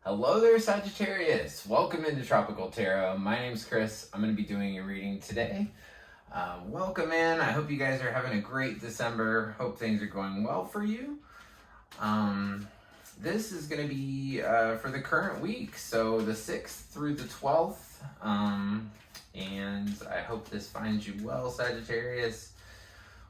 Hello there, Sagittarius. Welcome into Tropical Tarot. My name's Chris. I'm going to be doing your reading today. Welcome in. I hope you guys are having a great December. Hope things are going well for you. This is going to be for the current week, so the 6th through the 12th. And I hope this finds you well, Sagittarius.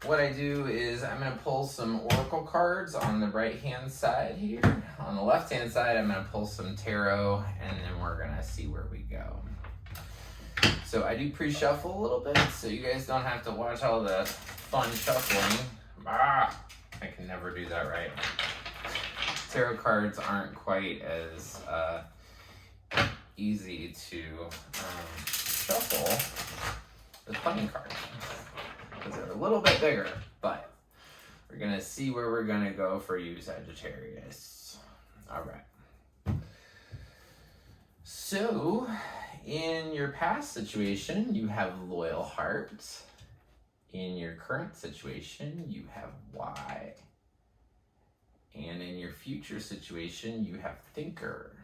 What I do is I'm going to pull some oracle cards on the right hand side here. On the left hand side, I'm going to pull some tarot, and then we're going to see where we go. So I do pre-shuffle a little bit, so you guys don't have to watch all the fun shuffling. I can never do that right. Tarot cards aren't quite as easy to shuffle as playing cards, because they're a little bit bigger, but we're going to see where we're going to go for you, Sagittarius. All right. So, in your past situation, you have loyal heart. In your current situation, you have why. And in your future situation, you have thinker.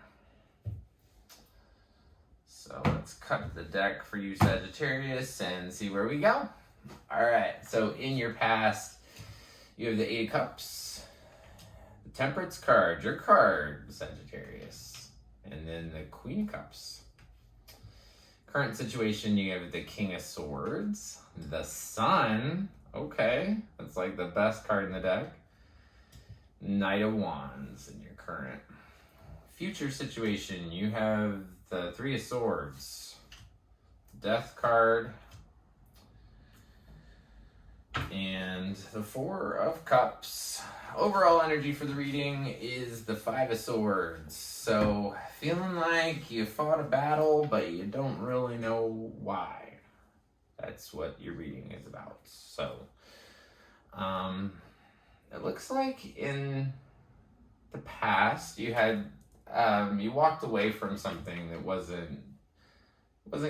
So let's cut the deck for you, Sagittarius, and see where we go. All right, so in your past, you have the 8 of Cups, the Temperance card, your card, Sagittarius, and then the Queen of Cups. Current situation, you have the King of Swords, the Sun, okay, that's like the best card in the deck, Knight of Wands in your current. Future situation, you have the 3 of Swords, Death card, and the 4 of Cups. Overall energy for the reading is the 5 of Swords. So, feeling like you fought a battle, but you don't really know why. That's what your reading is about. So, it looks like in the past you had you walked away from something that wasn't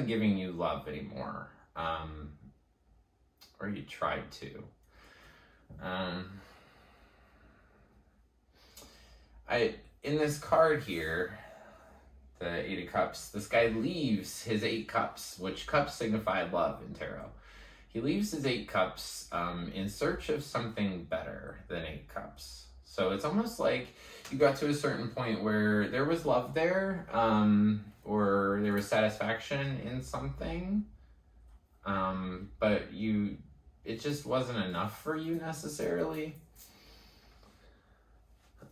giving you love anymore. Or you tried to. In this card here, the 8 of Cups, this guy leaves his 8 cups, which cups signify love in tarot. He leaves his 8 cups in search of something better than 8 cups. So it's almost like you got to a certain point where there was love there, or there was satisfaction in something, but it just wasn't enough for you necessarily.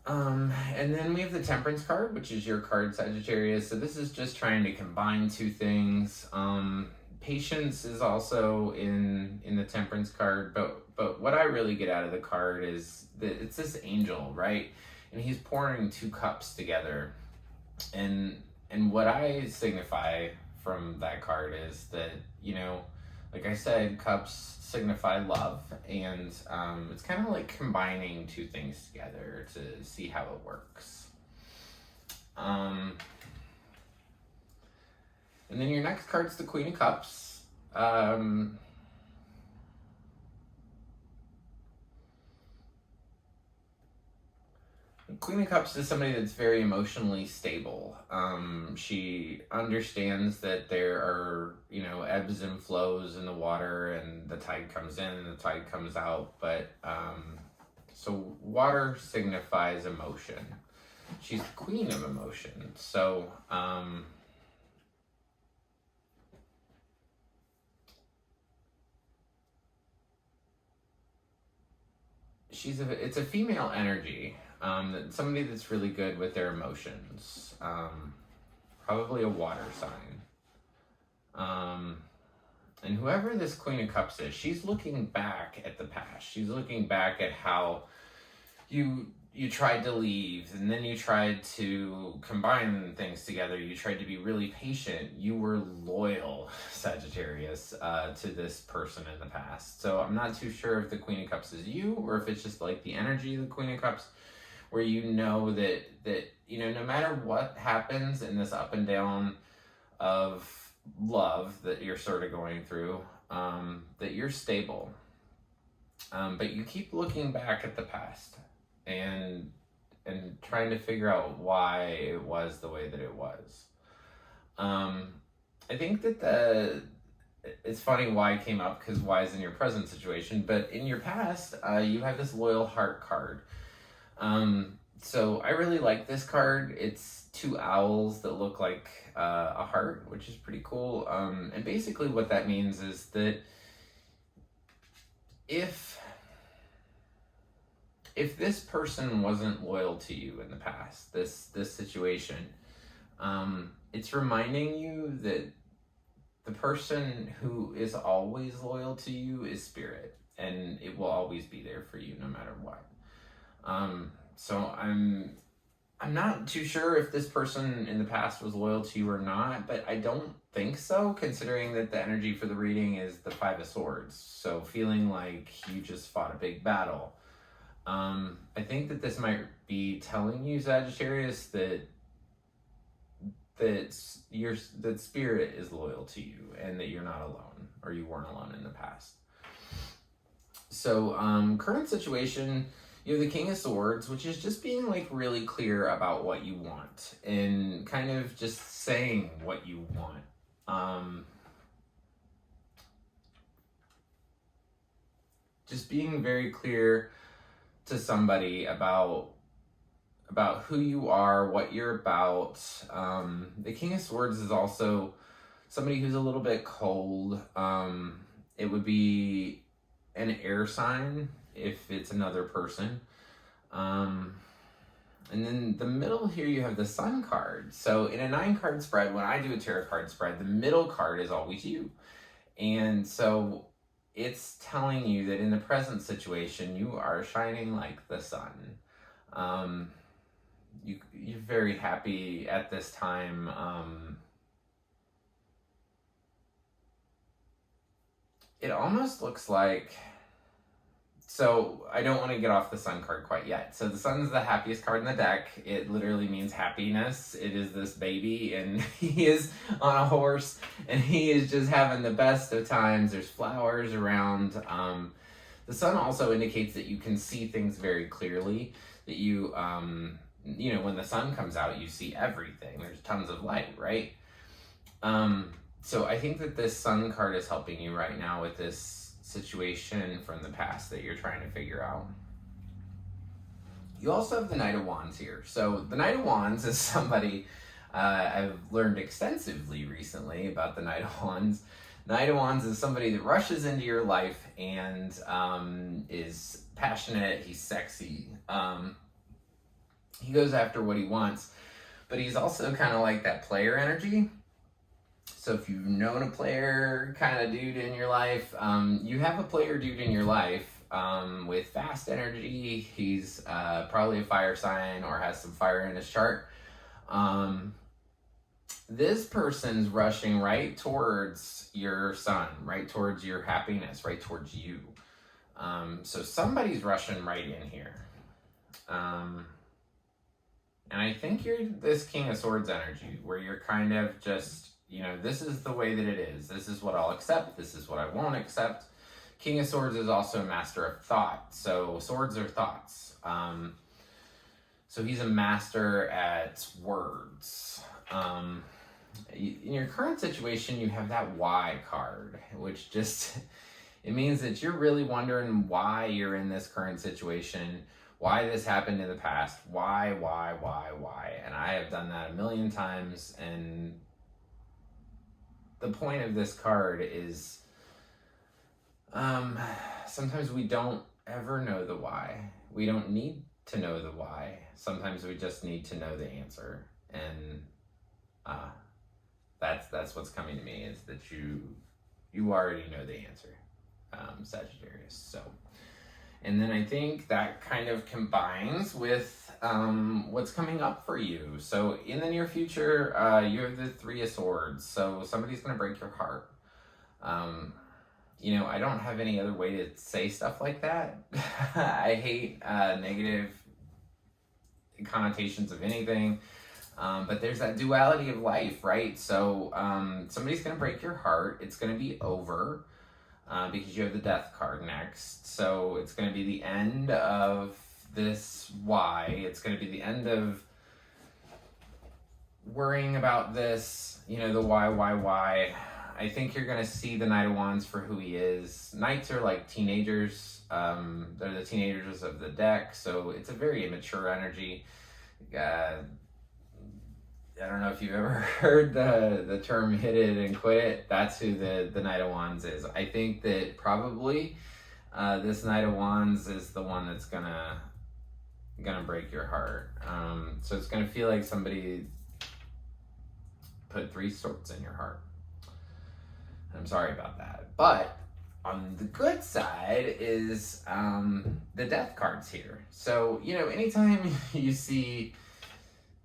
And then we have the Temperance card, which is your card, Sagittarius. So this is just trying to combine 2 things. Patience is also in the Temperance card, but what I really get out of the card is that it's this angel, right? And he's pouring 2 cups together. And what I signify from that card is that, like I said, cups signify love, and it's kind of like combining 2 things together to see how it works. And then your next card's the Queen of Cups. Queen of Cups is somebody that's very emotionally stable. She understands that there are, ebbs and flows in the water, and the tide comes in and the tide comes out. But, so water signifies emotion. She's the queen of emotion. So, it's a female energy. Somebody that's really good with their emotions. Probably a water sign. And whoever this Queen of Cups is, she's looking back at the past. She's looking back at how you tried to leave, and then you tried to combine things together. You tried to be really patient. You were loyal, Sagittarius, to this person in the past. So I'm not too sure if the Queen of Cups is you, or if it's just like the energy of the Queen of Cups, where that no matter what happens in this up and down of love that you're sort of going through, that you're stable. But you keep looking back at the past, and and trying to figure out why it was the way that it was. I think that it's funny why it came up, because why is in your present situation, but in your past, you have this loyal heart card. So I really like this card. It's two owls that look like a heart, which is pretty cool. And basically what that means is that if this person wasn't loyal to you in the past, this situation, it's reminding you that the person who is always loyal to you is spirit, and it will always be there for you no matter what. So I'm not too sure if this person in the past was loyal to you or not, but I don't think so, considering that the energy for the reading is the Five of Swords. So feeling like you just fought a big battle. I think that this might be telling you, Sagittarius, that spirit is loyal to you, and that you're not alone, or you weren't alone in the past. So current situation, you have the King of Swords, which is just being like really clear about what you want and kind of just saying what you want. Just being very clear to somebody about who you are, what you're about. The King of Swords is also somebody who's a little bit cold. It would be an air sign if it's another person. And then the middle here, you have the Sun card. So in a 9-card spread, when I do a tarot card spread, the middle card is always you. And so it's telling you that in the present situation, you are shining like the sun. You're very happy at this time. It almost looks like, so I don't want to get off the Sun card quite yet. So the Sun's the happiest card in the deck. It literally means happiness. It is this baby, and he is on a horse, and he is just having the best of times. There's flowers around. The Sun also indicates that you can see things very clearly, that you when the sun comes out, you see everything. There's tons of light, right? So I think that this Sun card is helping you right now with this situation from the past that you're trying to figure out. You also have the Knight of Wands here. So the Knight of Wands is somebody I've learned extensively recently about the Knight of Wands. Knight of Wands is somebody that rushes into your life and is passionate. He's sexy. He goes after what he wants, but he's also kind of like that player energy. So if you've known a player kind of dude in your life, you have a player dude in your life with fast energy. He's probably a fire sign or has some fire in his chart. This person's rushing right towards your sun, right towards your happiness, right towards you. So somebody's rushing right in here. And I think you're this King of Swords energy, where you're kind of just, this is the way that it is. This is what I'll accept. This is what I won't accept. King of Swords is also a master of thought. So swords are thoughts. So he's a master at words. In your current situation, you have that why card, which just, it means that you're really wondering why you're in this current situation, why this happened in the past, why, and I have done that a million times, and the point of this card is sometimes we don't ever know the why. We don't need to know the why. Sometimes we just need to know the answer, and that's what's coming to me, is that you already know the answer, Sagittarius. So, and then I think that kind of combines with what's coming up for you. So in the near future, you have the Three of Swords. So somebody's going to break your heart. I don't have any other way to say stuff like that. I hate negative connotations of anything. But there's that duality of life, right? So somebody's going to break your heart. It's going to be over because you have the Death card next. So it's going to be the end of this why. It's going to be the end of worrying about this, you know, the why. I think you're going to see the Knight of Wands for who he is. Knights are like teenagers. They're the teenagers of the deck, so it's a very immature energy. I don't know if you've ever heard the term hit it and quit it. That's who the Knight of Wands is. I think that probably this Knight of Wands is the one that's gonna break your heart. So it's gonna feel like somebody put 3 swords in your heart. I'm sorry about that. But on the good side is the death cards here. So, you know, anytime you see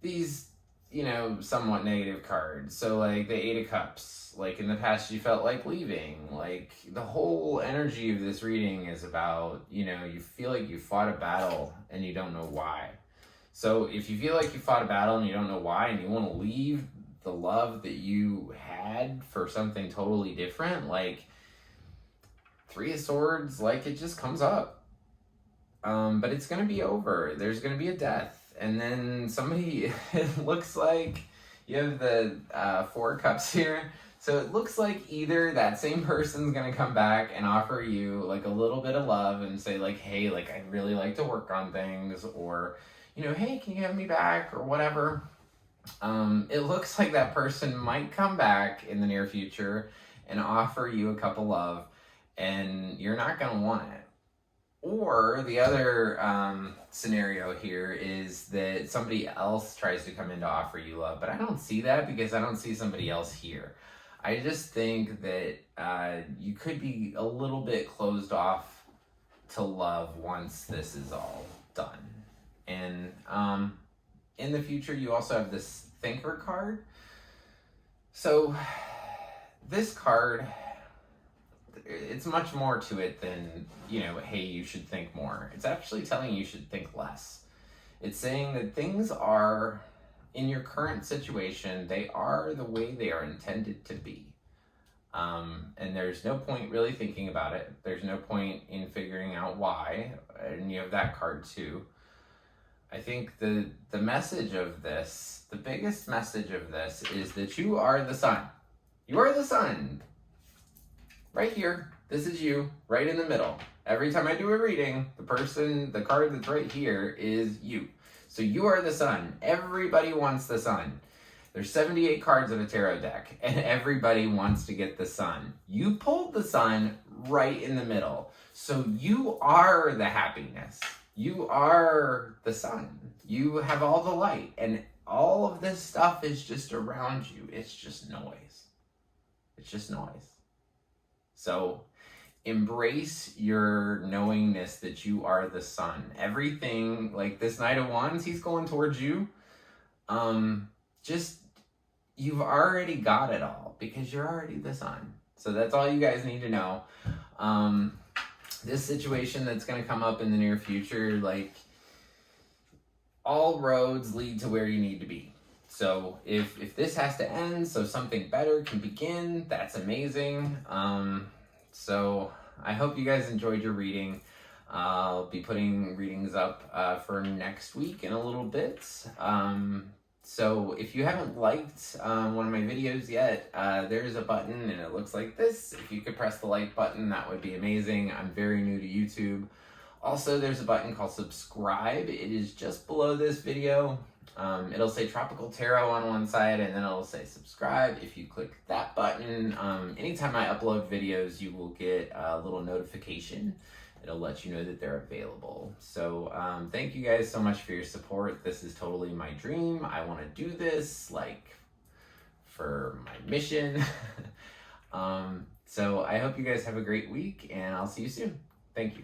these, you know, somewhat negative cards, so like the 8 of Cups, like in the past you felt like leaving, like the whole energy of this reading is about, you know, you feel like you fought a battle and you don't know why. So if you feel like you fought a battle and you don't know why and you want to leave the love that you had for something totally different, like 3 of Swords, like it just comes up. But it's going to be over. There's going to be a death. And then somebody, it looks like you have the 4 of Cups here. So it looks like either that same person's going to come back and offer you like a little bit of love and say like, hey, like I'd really like to work on things, or, you know, hey, can you have me back, or whatever. It looks like that person might come back in the near future and offer you a cup of love, and you're not going to want it. Or the other scenario here is that somebody else tries to come in to offer you love, but I don't see that because I don't see somebody else here. I just think that you could be a little bit closed off to love once this is all done. And in the future, you also have this Thinker card. So this card, it's much more to it than, you know, hey, you should think more. It's actually telling you should think less. It's saying that things are, in your current situation, they are the way they are intended to be. And there's no point really thinking about it. There's no point in figuring out why. And you have that card too. I think the message of this, the biggest message of this is that you are the sun. You are the sun. Right here, this is you, right in the middle. Every time I do a reading, the card that's right here is you. So you are the sun. Everybody wants the sun. There's 78 cards of a tarot deck, and everybody wants to get the sun. You pulled the sun right in the middle. So you are the happiness. You are the sun. You have all the light, and all of this stuff is just around you. It's just noise. It's just noise. So embrace your knowingness that you are the sun. Everything, like this Knight of Wands, he's going towards you. Just, you've already got it all because you're already the sun. So that's all you guys need to know. This situation that's going to come up in the near future, like, all roads lead to where you need to be. So if this has to end so something better can begin, that's amazing. So I hope you guys enjoyed your reading. I'll be putting readings up for next week in a little bit. So if you haven't liked one of my videos yet, there's a button and it looks like this. If you could press the like button, that would be amazing. I'm very new to YouTube. Also, there's a button called subscribe. It is just below this video. It'll say Tropical Tarot on one side and then it'll say subscribe. If you click that button, anytime I upload videos, you will get a little notification. It'll let you know that they're available. So thank you guys so much for your support. This is totally my dream. I want to do this like for my mission. So I hope you guys have a great week and I'll see you soon. Thank you.